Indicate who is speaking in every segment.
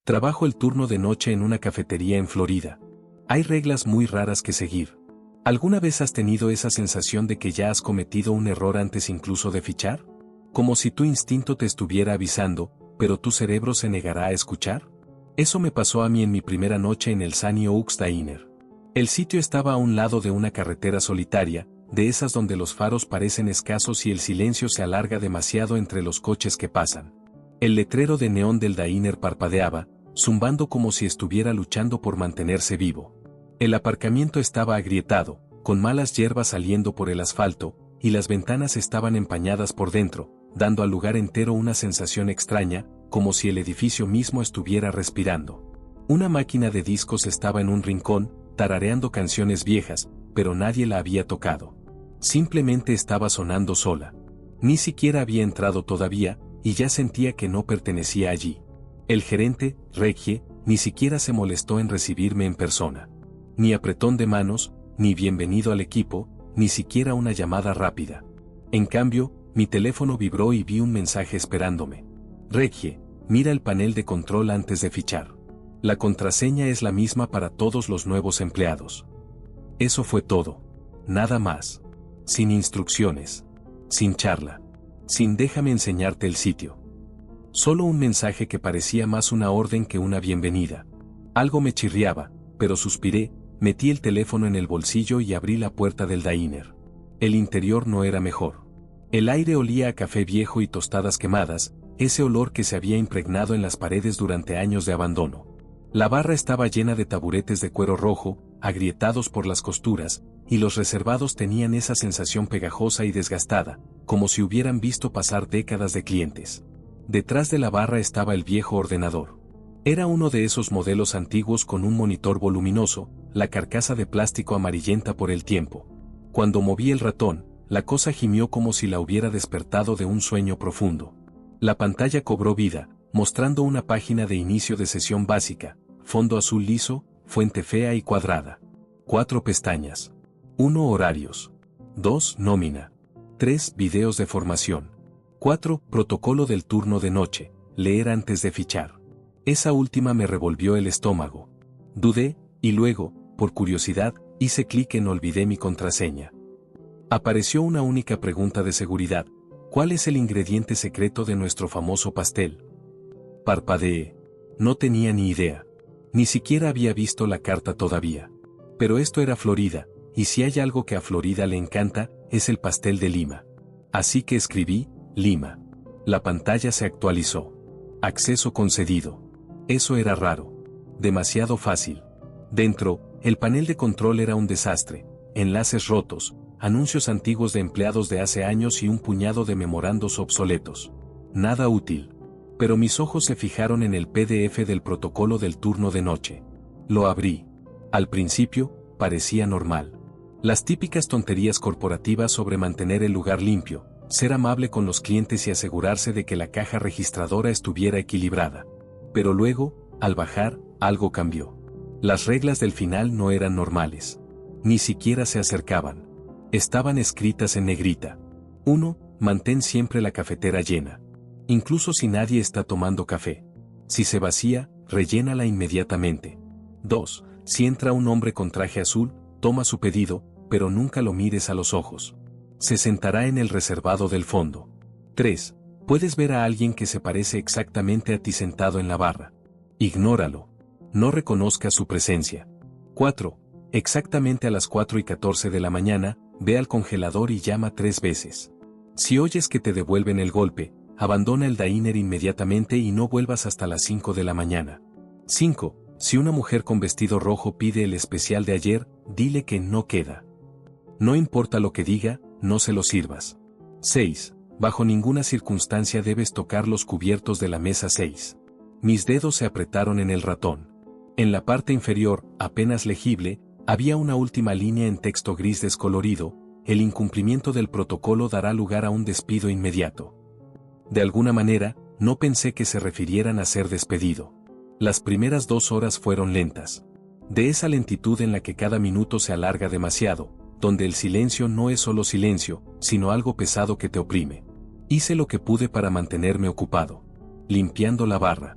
Speaker 1: Trabajo el turno de noche en una cafetería en Florida. Hay reglas muy raras que seguir. ¿Alguna vez has tenido esa sensación de que ya has cometido un error antes incluso de fichar? Como si tu instinto te estuviera avisando, pero tu cerebro se negará a escuchar. Eso me pasó a mí en mi primera noche en el Sunny Oaks Diner. El sitio estaba a un lado de una carretera solitaria, de esas donde los faros parecen escasos y el silencio se alarga demasiado entre los coches que pasan. El letrero de neón del diner parpadeaba, zumbando como si estuviera luchando por mantenerse vivo. El aparcamiento estaba agrietado, con malas hierbas saliendo por el asfalto, y las ventanas estaban empañadas por dentro, dando al lugar entero una sensación extraña, como si el edificio mismo estuviera respirando. Una máquina de discos estaba en un rincón, tarareando canciones viejas, pero nadie la había tocado. Simplemente estaba sonando sola. Ni siquiera había entrado todavía, y ya sentía que no pertenecía allí. El gerente, Reggie, ni siquiera se molestó en recibirme en persona. Ni apretón de manos, ni bienvenido al equipo, ni siquiera una llamada rápida. En cambio, mi teléfono vibró y vi un mensaje esperándome. Reggie, mira el panel de control antes de fichar. La contraseña es la misma para todos los nuevos empleados. Eso fue todo. Nada más. Sin instrucciones. Sin charla. Sin déjame enseñarte el sitio. Solo un mensaje que parecía más una orden que una bienvenida. Algo me chirriaba, pero suspiré, metí el teléfono en el bolsillo y abrí la puerta del diner. El interior no era mejor. El aire olía a café viejo y tostadas quemadas, ese olor que se había impregnado en las paredes durante años de abandono. La barra estaba llena de taburetes de cuero rojo, agrietados por las costuras, y los reservados tenían esa sensación pegajosa y desgastada, como si hubieran visto pasar décadas de clientes. Detrás de la barra estaba el viejo ordenador. Era uno de esos modelos antiguos con un monitor voluminoso, la carcasa de plástico amarillenta por el tiempo. Cuando moví el ratón, la cosa gimió como si la hubiera despertado de un sueño profundo. La pantalla cobró vida, mostrando una página de inicio de sesión básica, fondo azul liso, fuente fea y cuadrada. 4 pestañas. 1 horarios. 2 nómina. 3 videos de formación. 4 protocolo del turno de noche, leer antes de fichar. Esa última me revolvió el estómago. Dudé, y luego, por curiosidad, hice clic en olvidé mi contraseña. Apareció una única pregunta de seguridad. ¿Cuál es el ingrediente secreto de nuestro famoso pastel? Parpadeé. No tenía ni idea. Ni siquiera había visto la carta todavía. Pero esto era Florida, y si hay algo que a Florida le encanta, es el pastel de Lima. Así que escribí, Lima. La pantalla se actualizó. Acceso concedido. Eso era raro. Demasiado fácil. Dentro, el panel de control era un desastre. Enlaces rotos, anuncios antiguos de empleados de hace años y un puñado de memorandos obsoletos. Nada útil. Pero mis ojos se fijaron en el PDF del protocolo del turno de noche. Lo abrí. Al principio, parecía normal. Las típicas tonterías corporativas sobre mantener el lugar limpio, ser amable con los clientes y asegurarse de que la caja registradora estuviera equilibrada. Pero luego, al bajar, algo cambió. Las reglas del final no eran normales. Ni siquiera se acercaban. Estaban escritas en negrita. 1. Mantén siempre la cafetera llena. Incluso si nadie está tomando café. Si se vacía, rellénala inmediatamente. 2. Si entra un hombre con traje azul, toma su pedido, pero nunca lo mires a los ojos. Se sentará en el reservado del fondo. 3. Puedes ver a alguien que se parece exactamente a ti sentado en la barra. Ignóralo. No reconozcas su presencia. 4. Exactamente a las 4:14 de la mañana, ve al congelador y llama 3 veces. Si oyes que te devuelven el golpe, abandona el diner inmediatamente y no vuelvas hasta las 5 de la mañana. 5. Si una mujer con vestido rojo pide el especial de ayer, dile que no queda. No importa lo que diga, no se lo sirvas. 6. Bajo ninguna circunstancia debes tocar los cubiertos de la mesa 6. Mis dedos se apretaron en el ratón. En la parte inferior, apenas legible, había una última línea en texto gris descolorido: el incumplimiento del protocolo dará lugar a un despido inmediato. De alguna manera, no pensé que se refirieran a ser despedido. Las primeras 2 horas fueron lentas. De esa lentitud en la que cada minuto se alarga demasiado, donde el silencio no es solo silencio, sino algo pesado que te oprime. Hice lo que pude para mantenerme ocupado. Limpiando la barra.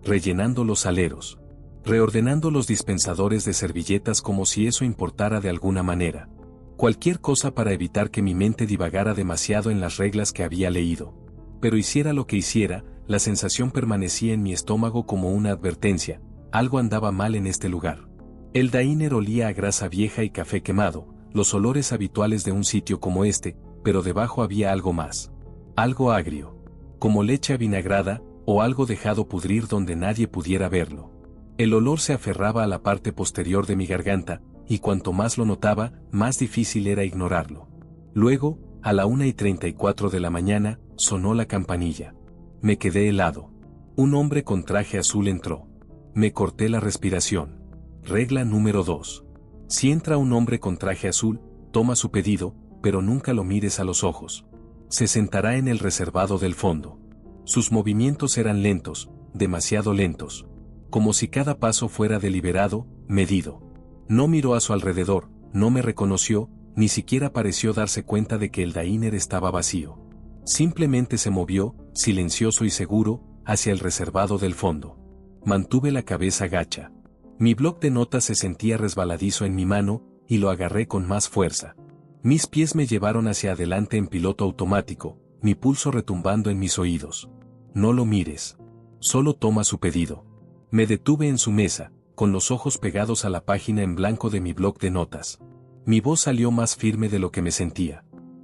Speaker 1: rellenando los aleros, reordenando los dispensadores de servilletas como si eso importara de alguna manera. Cualquier cosa para evitar que mi mente divagara demasiado en las reglas que había leído. Pero hiciera lo que hiciera, la sensación permanecía en mi estómago como una advertencia: algo andaba mal en este lugar. El diner olía a grasa vieja y café quemado, los olores habituales de un sitio como este, pero debajo había algo más. Algo agrio. Como leche avinagrada, o algo dejado pudrir donde nadie pudiera verlo. El olor se aferraba a la parte posterior de mi garganta, y cuanto más lo notaba, más difícil era ignorarlo. Luego, a la 1:34 de la mañana, sonó la campanilla. Me quedé helado. Un hombre con traje azul entró. Me corté la respiración. Regla número 2. Si entra un hombre con traje azul, toma su pedido, pero nunca lo mires a los ojos. Se sentará en el reservado del fondo. Sus movimientos eran lentos, demasiado lentos. Como si cada paso fuera deliberado, medido. No miró a su alrededor, no me reconoció, ni siquiera pareció darse cuenta de que el diner estaba vacío. Simplemente se movió, silencioso y seguro, hacia el reservado del fondo. Mantuve la cabeza gacha. Mi bloc de notas se sentía resbaladizo en mi mano, y lo agarré con más fuerza. Mis pies me llevaron hacia adelante en piloto automático, mi pulso retumbando en mis oídos. No lo mires. Solo toma su pedido. Me detuve en su mesa, con los ojos pegados a la página en blanco de mi bloc de notas. Mi voz salió más firme de lo que me sentía.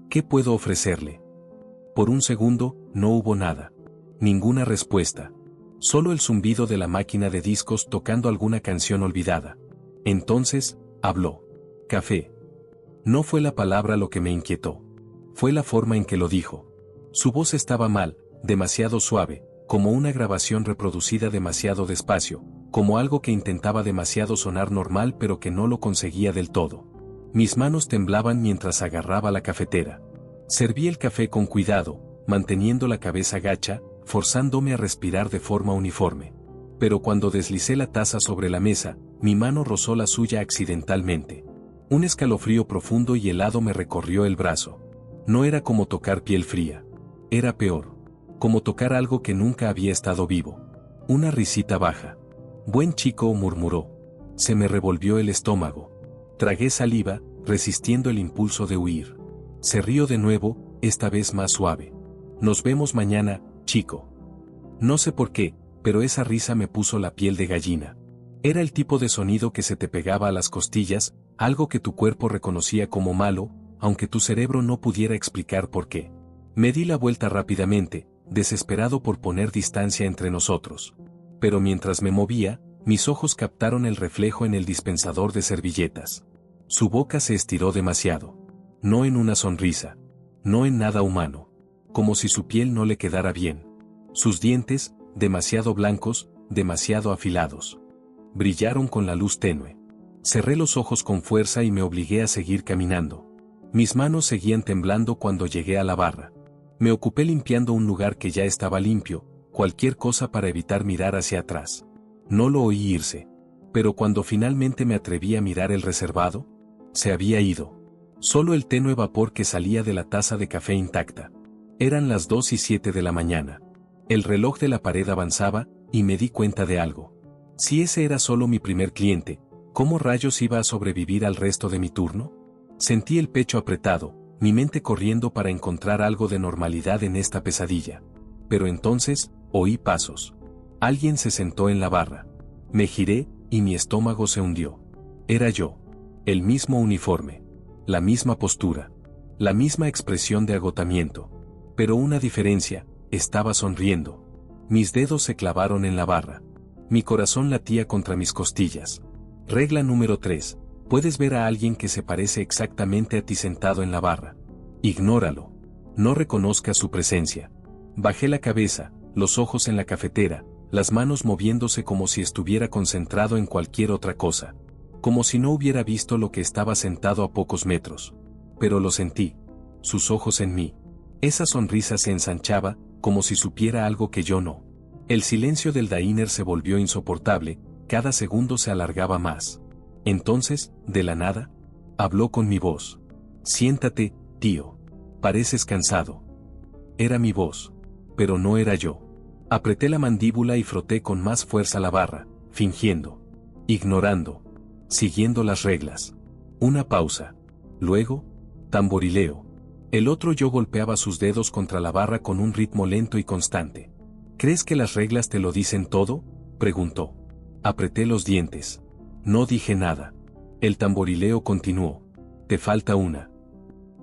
Speaker 1: ¿Qué puedo ofrecerle? Por un segundo, no hubo nada. Ninguna respuesta. Solo el zumbido de la máquina de discos tocando alguna canción olvidada. Entonces, habló. Café. No fue la palabra lo que me inquietó. Fue la forma en que lo dijo. Su voz estaba mal, demasiado suave, como una grabación reproducida demasiado despacio, como algo que intentaba demasiado sonar normal pero que no lo conseguía del todo. Mis manos temblaban mientras agarraba la cafetera. Serví el café con cuidado, manteniendo la cabeza gacha, forzándome a respirar de forma uniforme. Pero cuando deslicé la taza sobre la mesa, mi mano rozó la suya accidentalmente. Un escalofrío profundo y helado me recorrió el brazo. No era como tocar piel fría. Era peor. Como tocar algo que nunca había estado vivo. Una risita baja. Buen chico, murmuró. Se me revolvió el estómago. Tragué saliva, resistiendo el impulso de huir. Se rió de nuevo, esta vez más suave. Nos vemos mañana, chico. No sé por qué, pero esa risa me puso la piel de gallina. Era el tipo de sonido que se te pegaba a las costillas, algo que tu cuerpo reconocía como malo, aunque tu cerebro no pudiera explicar por qué. Me di la vuelta rápidamente, desesperado por poner distancia entre nosotros. Pero mientras me movía, mis ojos captaron el reflejo en el dispensador de servilletas. Su boca se estiró demasiado. No en una sonrisa. No en nada humano. Como si su piel no le quedara bien. Sus dientes, demasiado blancos, demasiado afilados. Brillaron con la luz tenue. Cerré los ojos con fuerza y me obligué a seguir caminando. Mis manos seguían temblando cuando llegué a la barra. Me ocupé limpiando un lugar que ya estaba limpio, cualquier cosa para evitar mirar hacia atrás. No lo oí irse. Pero cuando finalmente me atreví a mirar el reservado, se había ido. Solo el tenue vapor que salía de la taza de café intacta. Eran las 2:07 de la mañana. El reloj de la pared avanzaba, y me di cuenta de algo. Si ese era solo mi primer cliente, ¿cómo rayos iba a sobrevivir al resto de mi turno? Sentí el pecho apretado, mi mente corriendo para encontrar algo de normalidad en esta pesadilla. Pero entonces, oí pasos. Alguien se sentó en la barra. Me giré, y mi estómago se hundió. Era yo. El mismo uniforme. La misma postura. La misma expresión de agotamiento. Pero una diferencia, estaba sonriendo. Mis dedos se clavaron en la barra. Mi corazón latía contra mis costillas. Regla número 3. Puedes ver a alguien que se parece exactamente a ti sentado en la barra. Ignóralo. No reconozcas su presencia. Bajé la cabeza, los ojos en la cafetera, las manos moviéndose como si estuviera concentrado en cualquier otra cosa. Como si no hubiera visto lo que estaba sentado a pocos metros. Pero lo sentí. Sus ojos en mí. Esa sonrisa se ensanchaba, como si supiera algo que yo no. El silencio del diner se volvió insoportable, cada segundo se alargaba más. Entonces, de la nada, habló con mi voz. Siéntate, tío. Pareces cansado. Era mi voz. Pero no era yo. Apreté la mandíbula y froté con más fuerza la barra, fingiendo, ignorando, siguiendo las reglas. Una pausa. Luego, tamborileo. El otro yo golpeaba sus dedos contra la barra con un ritmo lento y constante. ¿Crees que las reglas te lo dicen todo?, preguntó. Apreté los dientes. No dije nada. El tamborileo continuó. Te falta una.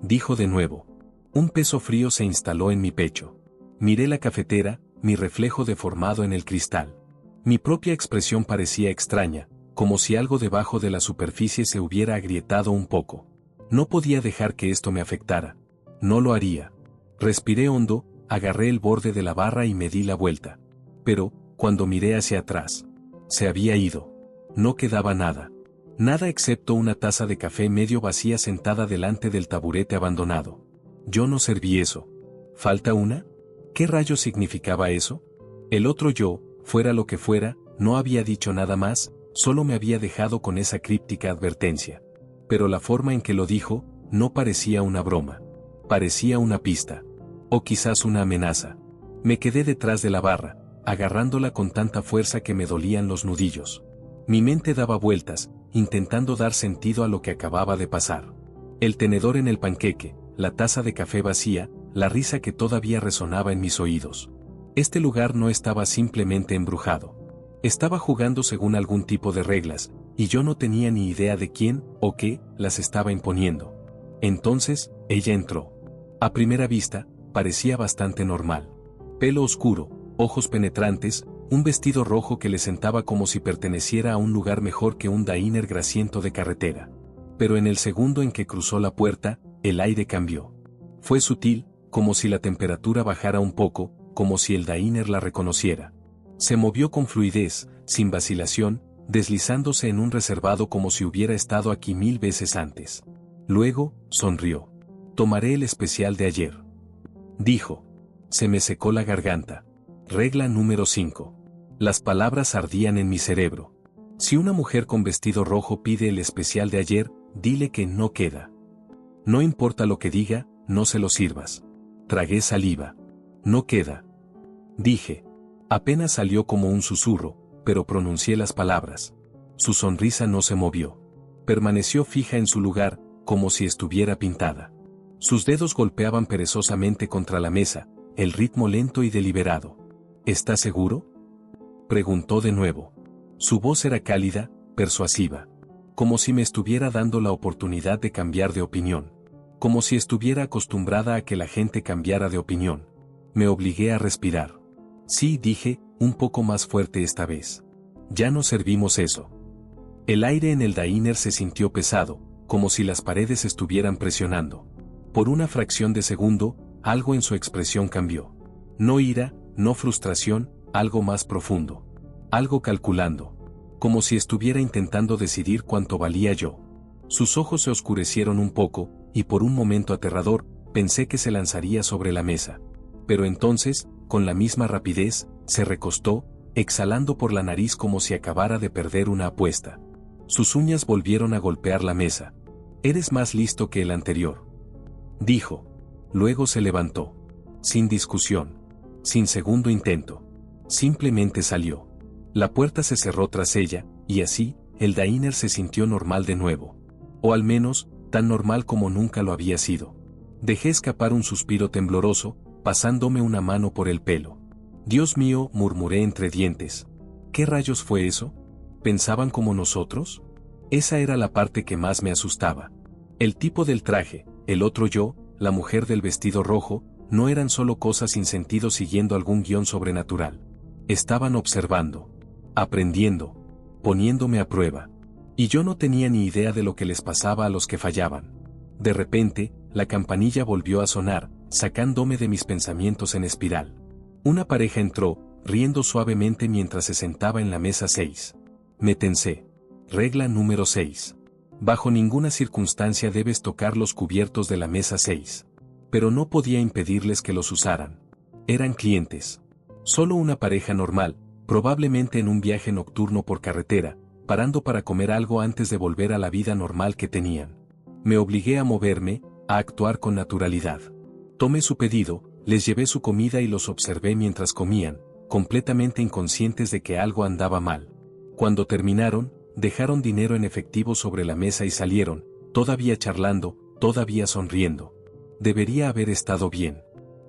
Speaker 1: Dijo de nuevo. Un peso frío se instaló en mi pecho. Miré la cafetera, mi reflejo deformado en el cristal. Mi propia expresión parecía extraña, como si algo debajo de la superficie se hubiera agrietado un poco. No podía dejar que esto me afectara. No lo haría. Respiré hondo, agarré el borde de la barra y me di la vuelta. Pero, cuando miré hacia atrás, se había ido. No quedaba nada. Nada excepto una taza de café medio vacía sentada delante del taburete abandonado. Yo no serví eso. ¿Falta una? ¿Qué rayos significaba eso? El otro yo, fuera lo que fuera, no había dicho nada más, solo me había dejado con esa críptica advertencia. Pero la forma en que lo dijo, no parecía una broma. Parecía una pista. O quizás una amenaza. Me quedé detrás de la barra, agarrándola con tanta fuerza que me dolían los nudillos. Mi mente daba vueltas, intentando dar sentido a lo que acababa de pasar. El tenedor en el panqueque, la taza de café vacía, la risa que todavía resonaba en mis oídos. Este lugar no estaba simplemente embrujado. Estaba jugando según algún tipo de reglas, y yo no tenía ni idea de quién o qué las estaba imponiendo. Entonces, ella entró. A primera vista, parecía bastante normal. Pelo oscuro, ojos penetrantes, un vestido rojo que le sentaba como si perteneciera a un lugar mejor que un diner grasiento de carretera. Pero en el segundo en que cruzó la puerta, el aire cambió. Fue sutil, como si la temperatura bajara un poco, como si el diner la reconociera. Se movió con fluidez, sin vacilación, deslizándose en un reservado como si hubiera estado aquí 1000 veces antes. Luego, sonrió. Tomaré el especial de ayer. Dijo. Se me secó la garganta. Regla número 5. Las palabras ardían en mi cerebro. Si una mujer con vestido rojo pide el especial de ayer, dile que no queda. No importa lo que diga, no se lo sirvas. Tragué saliva. No queda. Dije. Apenas salió como un susurro, pero pronuncié las palabras. Su sonrisa no se movió. Permaneció fija en su lugar, como si estuviera pintada. Sus dedos golpeaban perezosamente contra la mesa, el ritmo lento y deliberado. ¿Estás seguro?, preguntó de nuevo. Su voz era cálida, persuasiva. Como si me estuviera dando la oportunidad de cambiar de opinión. Como si estuviera acostumbrada a que la gente cambiara de opinión. Me obligué a respirar. Sí, dije, un poco más fuerte esta vez. Ya no servimos eso. El aire en el diner se sintió pesado, como si las paredes estuvieran presionando. Por una fracción de segundo, algo en su expresión cambió. No ira, no frustración, algo más profundo. Algo calculando. Como si estuviera intentando decidir cuánto valía yo. Sus ojos se oscurecieron un poco, y por un momento aterrador, pensé que se lanzaría sobre la mesa. Pero entonces, con la misma rapidez, se recostó, exhalando por la nariz como si acabara de perder una apuesta. Sus uñas volvieron a golpear la mesa. «Eres más listo que el anterior», dijo. Luego se levantó. Sin discusión. Sin segundo intento. Simplemente salió. La puerta se cerró tras ella, y así, el diner se sintió normal de nuevo. O al menos, tan normal como nunca lo había sido. Dejé escapar un suspiro tembloroso, pasándome una mano por el pelo. «Dios mío», murmuré entre dientes. ¿Qué rayos fue eso? ¿Pensaban como nosotros? Esa era la parte que más me asustaba. El tipo del traje, el otro yo, la mujer del vestido rojo, no eran solo cosas sin sentido siguiendo algún guión sobrenatural. Estaban observando, aprendiendo, poniéndome a prueba. Y yo no tenía ni idea de lo que les pasaba a los que fallaban. De repente, la campanilla volvió a sonar, sacándome de mis pensamientos en espiral. Una pareja entró, riendo suavemente mientras se sentaba en la mesa 6. Me tensé. Regla número 6. Bajo ninguna circunstancia debes tocar los cubiertos de la mesa 6. Pero no podía impedirles que los usaran. Eran clientes. Solo una pareja normal, probablemente en un viaje nocturno por carretera, parando para comer algo antes de volver a la vida normal que tenían. Me obligué a moverme, a actuar con naturalidad. Tomé su pedido, les llevé su comida y los observé mientras comían, completamente inconscientes de que algo andaba mal. Cuando terminaron, dejaron dinero en efectivo sobre la mesa y salieron, todavía charlando, todavía sonriendo. Debería haber estado bien.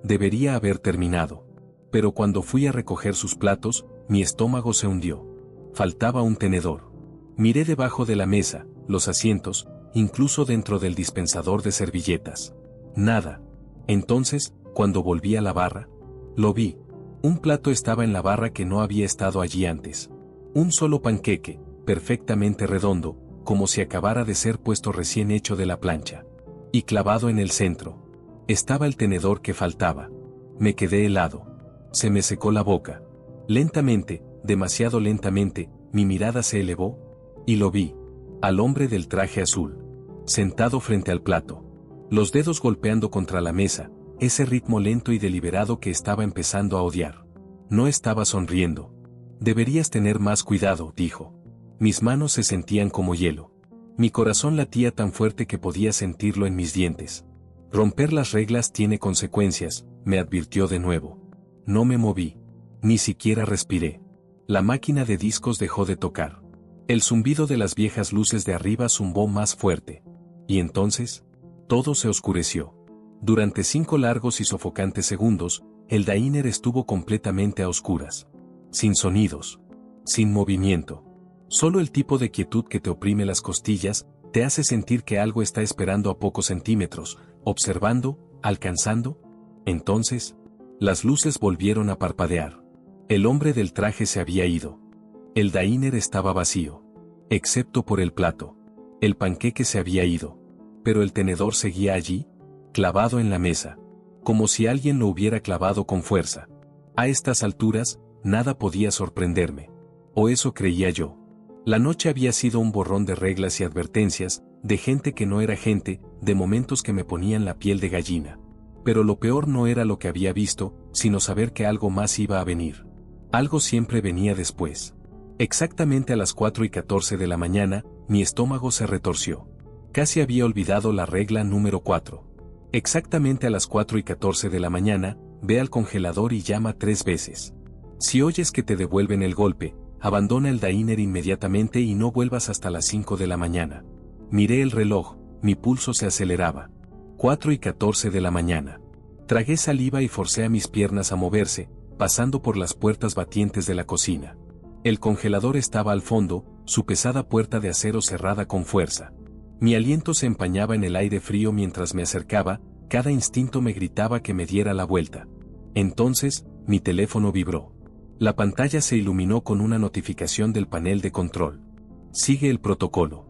Speaker 1: Debería haber terminado. Pero cuando fui a recoger sus platos, mi estómago se hundió. Faltaba un tenedor. Miré debajo de la mesa, los asientos, incluso dentro del dispensador de servilletas. Nada. Entonces, cuando volví a la barra, lo vi. Un plato estaba en la barra que no había estado allí antes. Un solo panqueque, perfectamente redondo, como si acabara de ser puesto recién hecho de la plancha. Y clavado en el centro, estaba el tenedor que faltaba. Me quedé helado. Se me secó la boca. Lentamente, demasiado lentamente, mi mirada se elevó, y lo vi. Al hombre del traje azul. Sentado frente al plato. Los dedos golpeando contra la mesa, ese ritmo lento y deliberado que estaba empezando a odiar. No estaba sonriendo. Deberías tener más cuidado, dijo. Mis manos se sentían como hielo. Mi corazón latía tan fuerte que podía sentirlo en mis dientes. Romper las reglas tiene consecuencias, me advirtió de nuevo. No me moví. Ni siquiera respiré. La máquina de discos dejó de tocar. El zumbido de las viejas luces de arriba zumbó más fuerte. Y entonces, todo se oscureció. Durante 5 largos y sofocantes segundos, el diner estuvo completamente a oscuras. Sin sonidos. Sin movimiento. Solo el tipo de quietud que te oprime las costillas, te hace sentir que algo está esperando a pocos centímetros, observando, alcanzando. Entonces, las luces volvieron a parpadear. El hombre del traje se había ido. El diner estaba vacío. Excepto por el plato. El panqueque se había ido. Pero el tenedor seguía allí, clavado en la mesa. Como si alguien lo hubiera clavado con fuerza. A estas alturas, nada podía sorprenderme. O eso creía yo. La noche había sido un borrón de reglas y advertencias, de gente que no era gente, de momentos que me ponían la piel de gallina. Pero lo peor no era lo que había visto, sino saber que algo más iba a venir. Algo siempre venía después. Exactamente a las 4:14 de la mañana, mi estómago se retorció. Casi había olvidado la regla número 4. Exactamente a las 4:14 de la mañana, ve al congelador y llama 3 veces. Si oyes que te devuelven el golpe, abandona el diner inmediatamente y no vuelvas hasta las 5 de la mañana. Miré el reloj, mi pulso se aceleraba. 4:14 de la mañana. Tragué saliva y forcé a mis piernas a moverse, pasando por las puertas batientes de la cocina. El congelador estaba al fondo, su pesada puerta de acero cerrada con fuerza. Mi aliento se empañaba en el aire frío mientras me acercaba, cada instinto me gritaba que me diera la vuelta. Entonces, mi teléfono vibró. La pantalla se iluminó con una notificación del panel de control. Sigue el protocolo.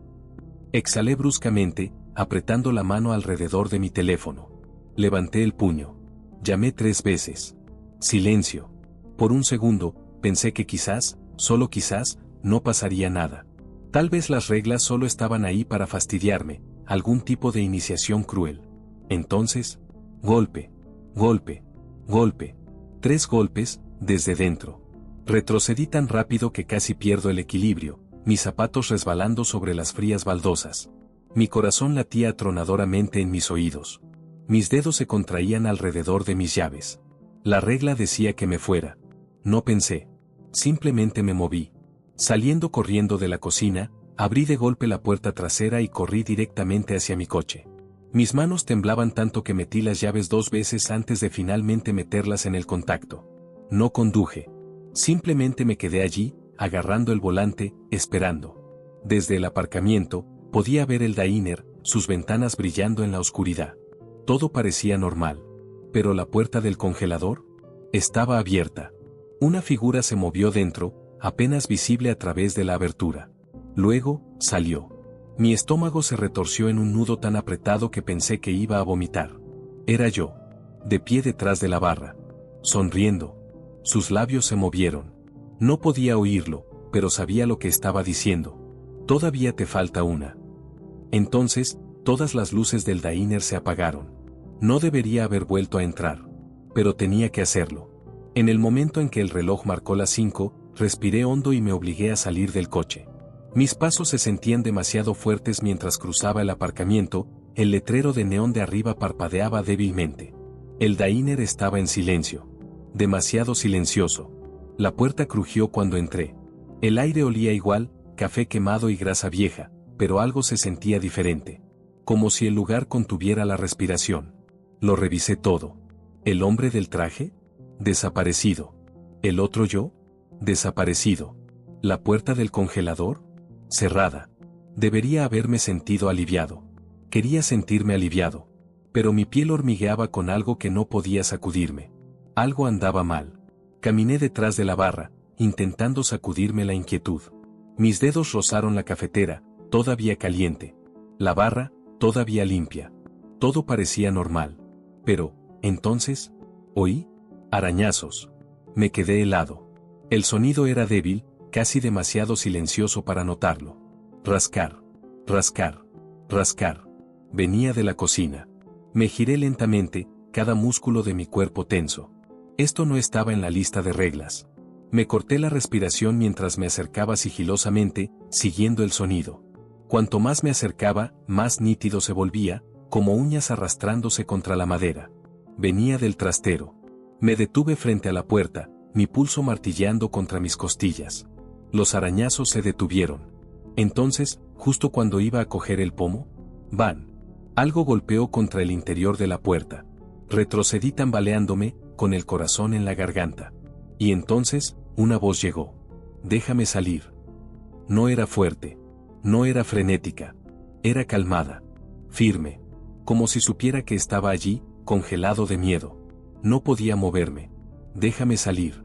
Speaker 1: Exhalé bruscamente, apretando la mano alrededor de mi teléfono. Levanté el puño. Llamé 3 veces. Silencio. Por un segundo, pensé que quizás, solo quizás, no pasaría nada. Tal vez las reglas solo estaban ahí para fastidiarme, algún tipo de iniciación cruel. Entonces, golpe, golpe, golpe. 3 golpes, desde dentro. Retrocedí tan rápido que casi pierdo el equilibrio, mis zapatos resbalando sobre las frías baldosas. Mi corazón latía atronadoramente en mis oídos. Mis dedos se contraían alrededor de mis llaves. La regla decía que me fuera. No pensé. Simplemente me moví. Saliendo corriendo de la cocina, abrí de golpe la puerta trasera y corrí directamente hacia mi coche. Mis manos temblaban tanto que metí las llaves 2 veces antes de finalmente meterlas en el contacto. No conduje. Simplemente me quedé allí, agarrando el volante, esperando. Desde el aparcamiento, podía ver el diner, sus ventanas brillando en la oscuridad. Todo parecía normal. Pero la puerta del congelador estaba abierta. Una figura se movió dentro, apenas visible a través de la abertura. Luego, salió. Mi estómago se retorció en un nudo tan apretado que pensé que iba a vomitar. Era yo. De pie detrás de la barra. Sonriendo. Sus labios se movieron. No podía oírlo, pero sabía lo que estaba diciendo. Todavía te falta una. Entonces, todas las luces del diner se apagaron. No debería haber vuelto a entrar. Pero tenía que hacerlo. En el momento en que el reloj marcó las 5, respiré hondo y me obligué a salir del coche. Mis pasos se sentían demasiado fuertes mientras cruzaba el aparcamiento, el letrero de neón de arriba parpadeaba débilmente. El diner estaba en silencio. Demasiado silencioso. La puerta crujió cuando entré. El aire olía igual, café quemado y grasa vieja, pero algo se sentía diferente. Como si el lugar contuviera la respiración. Lo revisé todo. ¿El hombre del traje? Desaparecido. ¿El otro yo? Desaparecido. ¿La puerta del congelador? Cerrada. Debería haberme sentido aliviado. Quería sentirme aliviado. Pero mi piel hormigueaba con algo que no podía sacudirme. Algo andaba mal. Caminé detrás de la barra, intentando sacudirme la inquietud. Mis dedos rozaron la cafetera, todavía caliente. La barra, todavía limpia. Todo parecía normal. Pero, entonces, oí arañazos. Me quedé helado. El sonido era débil, casi demasiado silencioso para notarlo. Rascar, rascar, rascar. Venía de la cocina. Me giré lentamente, cada músculo de mi cuerpo tenso. Esto no estaba en la lista de reglas. Me corté la respiración mientras me acercaba sigilosamente, siguiendo el sonido. Cuanto más me acercaba, más nítido se volvía, como uñas arrastrándose contra la madera. Venía del trastero. Me detuve frente a la puerta, mi pulso martilleando contra mis costillas. Los arañazos se detuvieron. Entonces, justo cuando iba a coger el pomo, ¡bam! Algo golpeó contra el interior de la puerta. Retrocedí tambaleándome, con el corazón en la garganta. Y entonces, una voz llegó. Déjame salir. No era fuerte. No era frenética. Era calmada. Firme. Como si supiera que estaba allí, congelado de miedo. No podía moverme. Déjame salir.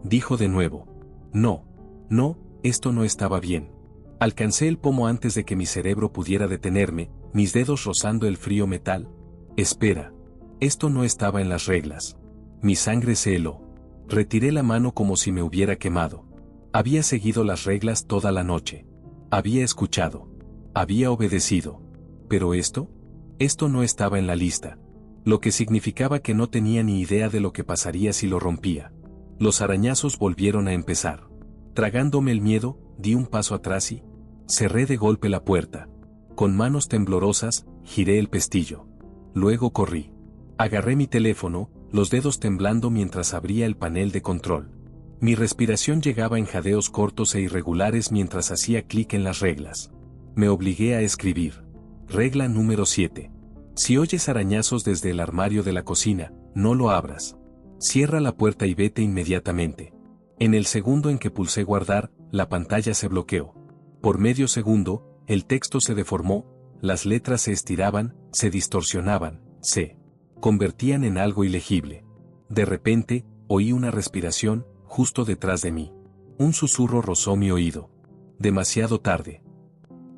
Speaker 1: Dijo de nuevo. No. No, esto no estaba bien. Alcancé el pomo antes de que mi cerebro pudiera detenerme, mis dedos rozando el frío metal. Espera. Esto no estaba en las reglas. Mi sangre se heló. Retiré la mano como si me hubiera quemado. Había seguido las reglas toda la noche. Había escuchado. Había obedecido. Pero esto no estaba en la lista. Lo que significaba que no tenía ni idea de lo que pasaría si lo rompía. Los arañazos volvieron a empezar. Tragándome el miedo, di un paso atrás y cerré de golpe la puerta. Con manos temblorosas, giré el pestillo. Luego corrí. Agarré mi teléfono, los dedos temblando mientras abría el panel de control. Mi respiración llegaba en jadeos cortos e irregulares mientras hacía clic en las reglas. Me obligué a escribir. Regla número 7. Si oyes arañazos desde el armario de la cocina, no lo abras. Cierra la puerta y vete inmediatamente. En el segundo en que pulsé guardar, la pantalla se bloqueó. Por medio segundo, el texto se deformó, las letras se estiraban, se distorsionaban, se convertían en algo ilegible. De repente, oí una respiración, justo detrás de mí. Un susurro rozó mi oído. Demasiado tarde.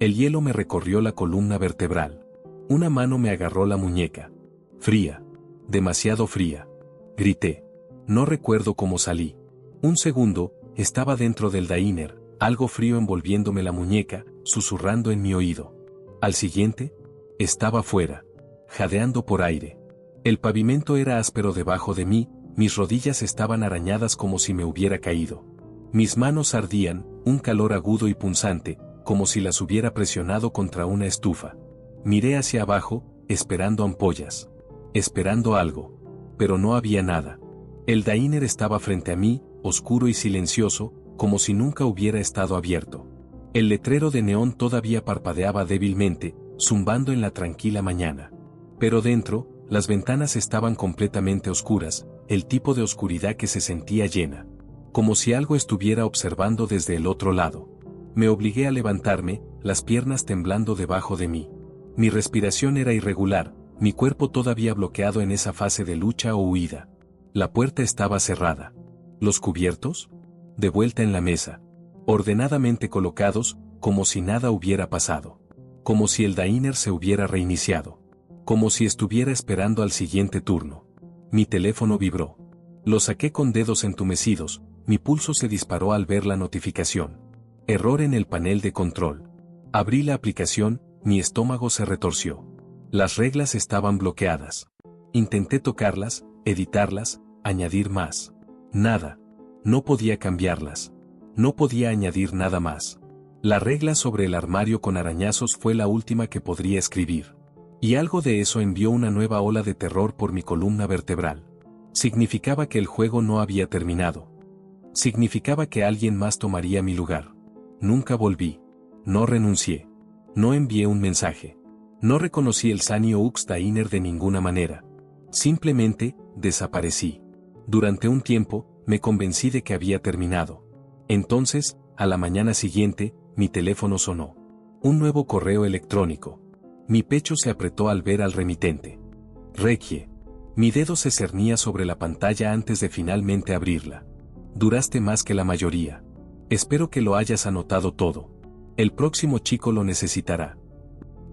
Speaker 1: El hielo me recorrió la columna vertebral. Una mano me agarró la muñeca. Fría. Demasiado fría. Grité. No recuerdo cómo salí. Un segundo, estaba dentro del diner, algo frío envolviéndome la muñeca, susurrando en mi oído. Al siguiente, estaba fuera, jadeando por aire. El pavimento era áspero debajo de mí, mis rodillas estaban arañadas como si me hubiera caído. Mis manos ardían, un calor agudo y punzante, como si las hubiera presionado contra una estufa. Miré hacia abajo, esperando ampollas. Esperando algo. Pero no había nada. El diner estaba frente a mí, oscuro y silencioso, como si nunca hubiera estado abierto. El letrero de neón todavía parpadeaba débilmente, zumbando en la tranquila mañana. Pero dentro, las ventanas estaban completamente oscuras, el tipo de oscuridad que se sentía llena. Como si algo estuviera observando desde el otro lado. Me obligué a levantarme, las piernas temblando debajo de mí. Mi respiración era irregular, mi cuerpo todavía bloqueado en esa fase de lucha o huida. La puerta estaba cerrada. ¿Los cubiertos? De vuelta en la mesa. Ordenadamente colocados, como si nada hubiera pasado. Como si el diner se hubiera reiniciado. Como si estuviera esperando al siguiente turno. Mi teléfono vibró. Lo saqué con dedos entumecidos, mi pulso se disparó al ver la notificación. Error en el panel de control. Abrí la aplicación, mi estómago se retorció. Las reglas estaban bloqueadas. Intenté tocarlas, editarlas, añadir más. Nada. No podía cambiarlas. No podía añadir nada más. La regla sobre el armario con arañazos fue la última que podría escribir. Y algo de eso envió una nueva ola de terror por mi columna vertebral. Significaba que el juego no había terminado. Significaba que alguien más tomaría mi lugar. Nunca volví. No renuncié. No envié un mensaje. No reconocí el Sunny Oaks Diner de ninguna manera. Simplemente, desaparecí. Durante un tiempo, me convencí de que había terminado. Entonces, a la mañana siguiente, mi teléfono sonó. Un nuevo correo electrónico. Mi pecho se apretó al ver al remitente. Requie. Mi dedo se cernía sobre la pantalla antes de finalmente abrirla. Duraste más que la mayoría. Espero que lo hayas anotado todo. El próximo chico lo necesitará.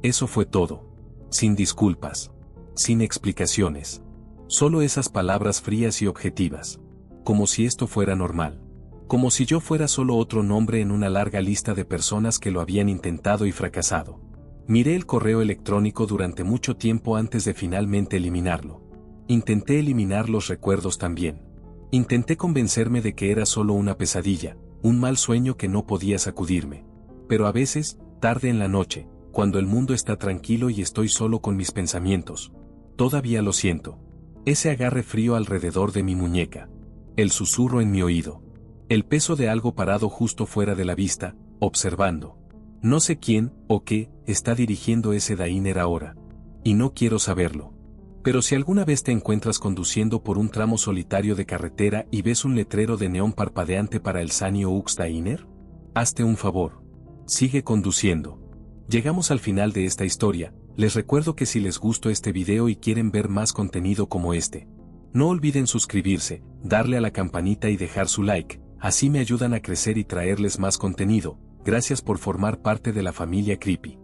Speaker 1: Eso fue todo. Sin disculpas. Sin explicaciones. Solo esas palabras frías y objetivas. Como si esto fuera normal. Como si yo fuera solo otro nombre en una larga lista de personas que lo habían intentado y fracasado. Miré el correo electrónico durante mucho tiempo antes de finalmente eliminarlo. Intenté eliminar los recuerdos también. Intenté convencerme de que era solo una pesadilla, un mal sueño que no podía sacudirme. Pero a veces, tarde en la noche, cuando el mundo está tranquilo y estoy solo con mis pensamientos, todavía lo siento. Ese agarre frío alrededor de mi muñeca. El susurro en mi oído. El peso de algo parado justo fuera de la vista, observando. No sé quién, o qué, está dirigiendo ese diner ahora. Y no quiero saberlo. Pero si alguna vez te encuentras conduciendo por un tramo solitario de carretera y ves un letrero de neón parpadeante para el Sunny Oaks Diner, hazte un favor. Sigue conduciendo. Llegamos al final de esta historia. Les recuerdo que si les gustó este video y quieren ver más contenido como este, no olviden suscribirse, darle a la campanita y dejar su like, así me ayudan a crecer y traerles más contenido. Gracias por formar parte de la familia Creepy.